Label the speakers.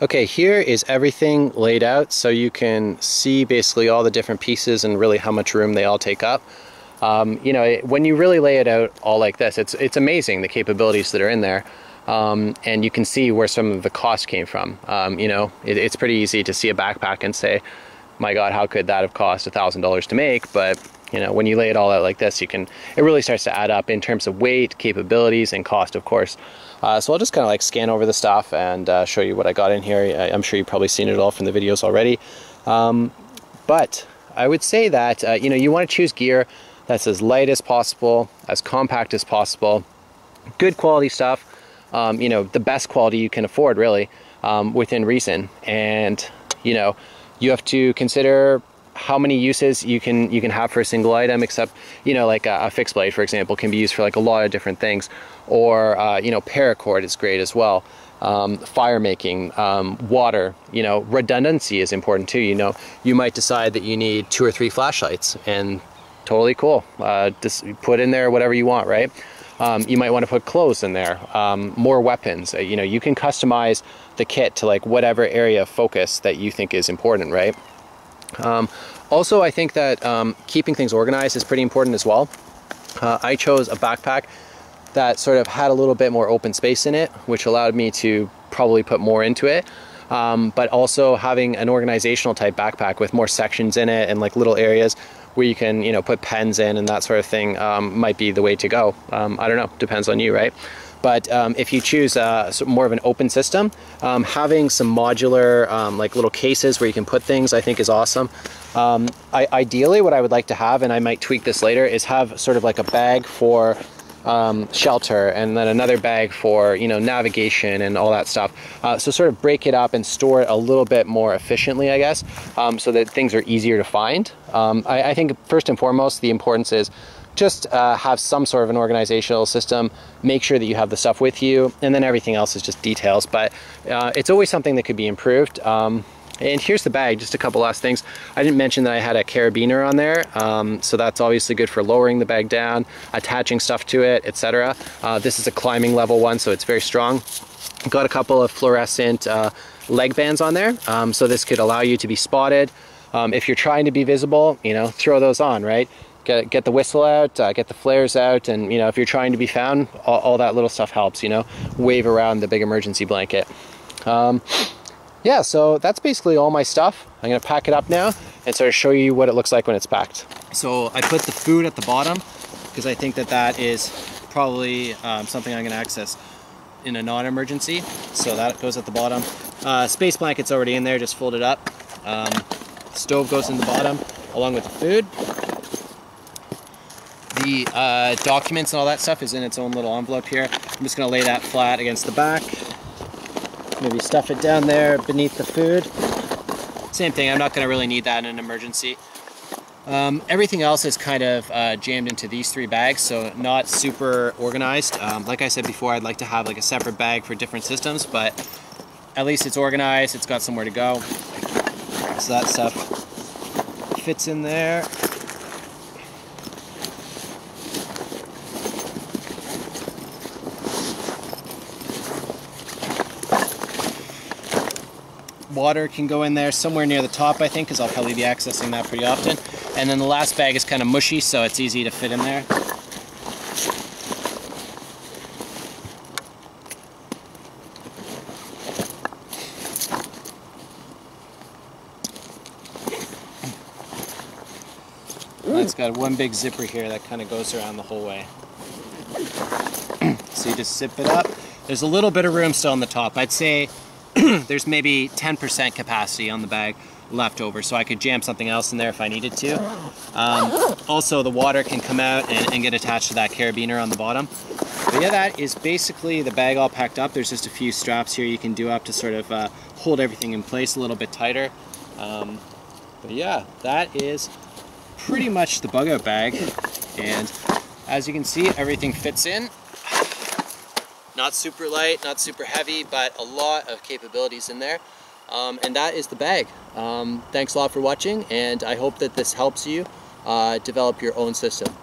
Speaker 1: Okay, here is everything laid out so you can see basically all the different pieces and really how much room they all take up. You know, when you really lay it out all like this, it's amazing the capabilities that are in there. And you can see where some of the cost came from. You know, it's pretty easy to see a backpack and say, my God, how could that have cost $1,000 to make? But you know, when you lay it all out like this, it really starts to add up in terms of weight, capabilities, and cost, of course. So I'll just kind of like scan over the stuff and show you what I got in here. I'm sure you've probably seen it all from the videos already. But I would say that, you know, you want to choose gear that's as light as possible, as compact as possible, good quality stuff, you know, the best quality you can afford, really, within reason. And, you know, you have to consider how many uses you can have for a single item, except, you know, like a fixed blade, for example, can be used for like a lot of different things. Or, you know, paracord is great as well. Fire making, water, you know, redundancy is important too. You know, you might decide that you need 2 or 3 flashlights, and totally cool. Just put in there whatever you want, right? You might want to put clothes in there, more weapons. You know, you can customize the kit to like whatever area of focus that you think is important, right? Also, I think that keeping things organized is pretty important as well. I chose a backpack that sort of had a little bit more open space in it, which allowed me to probably put more into it. But also having an organizational type backpack with more sections in it and like little areas where you can, you know, put pens in and that sort of thing might be the way to go. I don't know, depends on you, right? But if you choose more of an open system, having some modular like little cases where you can put things, I think is awesome. Ideally, what I would like to have, and I might tweak this later, is have sort of like a bag for shelter, and then another bag for, you know, navigation and all that stuff. So sort of break it up and store it a little bit more efficiently, I guess, so that things are easier to find. I think first and foremost, the importance is just have some sort of an organizational system, make sure that you have the stuff with you, and then everything else is just details. But it's always something that could be improved. And here's the bag, just a couple last things. I didn't mention that I had a carabiner on there, so that's obviously good for lowering the bag down, attaching stuff to it, etc. This is a climbing level one, so it's very strong. Got a couple of fluorescent leg bands on there, so this could allow you to be spotted. If you're trying to be visible, you know, throw those on, right? Get the whistle out, get the flares out, and, you know, if you're trying to be found, all that little stuff helps, you know, wave around the big emergency blanket. Yeah, so that's basically all my stuff. I'm gonna pack it up now and sort of show you what it looks like when it's packed. So I put the food at the bottom because I think that that is probably something I'm gonna access in a non-emergency. So that goes at the bottom. Space blanket's already in there, just fold it up. Stove goes in the bottom along with the food. The documents and all that stuff is in its own little envelope here. I'm just gonna lay that flat against the back. Maybe stuff it down there beneath the food. Same thing, I'm not gonna really need that in an emergency. Everything else is kind of jammed into these 3 bags, so not super organized. Like I said before, I'd like to have like a separate bag for different systems, but at least it's organized, it's got somewhere to go. So that stuff fits in there. Water can go in there somewhere near the top, I think, because I'll probably be accessing that pretty often. And then the last bag is kind of mushy, so it's easy to fit in there. It's got one big zipper here that kind of goes around the whole way. So you just zip it up. There's a little bit of room still on the top. I'd say there's maybe 10% capacity on the bag left over, so I could jam something else in there if I needed to. Also, the water can come out and get attached to that carabiner on the bottom. But yeah, that is basically the bag all packed up. There's just a few straps here you can do up to sort of hold everything in place a little bit tighter. But yeah, that is pretty much the bug out bag. And as you can see, everything fits in. Not super light, not super heavy, but a lot of capabilities in there. And that is the bag. Thanks a lot for watching, and I hope that this helps you develop your own system.